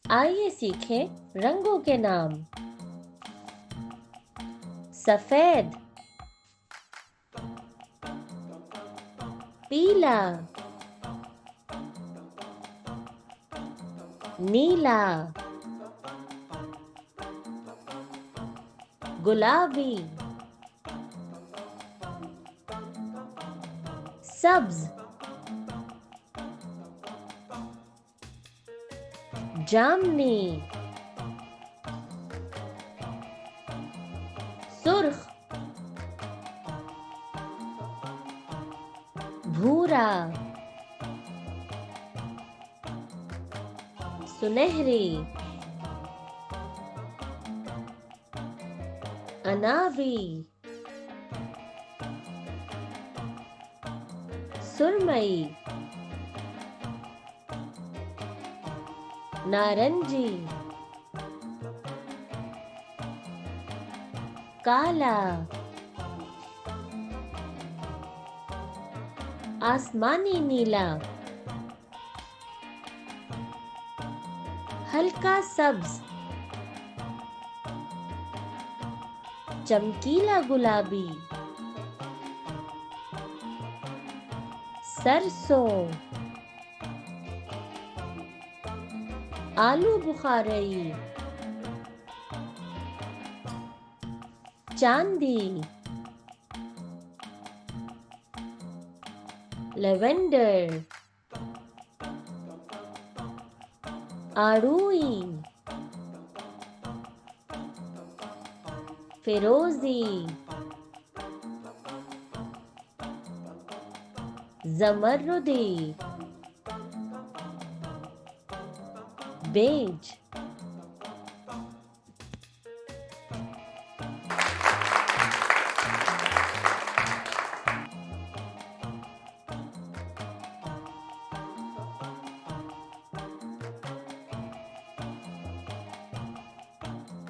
आइए सीखें रंगों के नाम। सफेद, पीला, नीला, गुलाबी, सब्ज, जामनी, सुर्ख, भूरा, सुनहरी, अनाबी, सुरमई, नारंगी, काला, आसमानी नीला, हल्का सब्ज, चमकीला गुलाबी, सरसों, आलू बुखारई, चांदी, लेवेंडर, आड़ूई, फिरोजी, जमरुदी, बेज।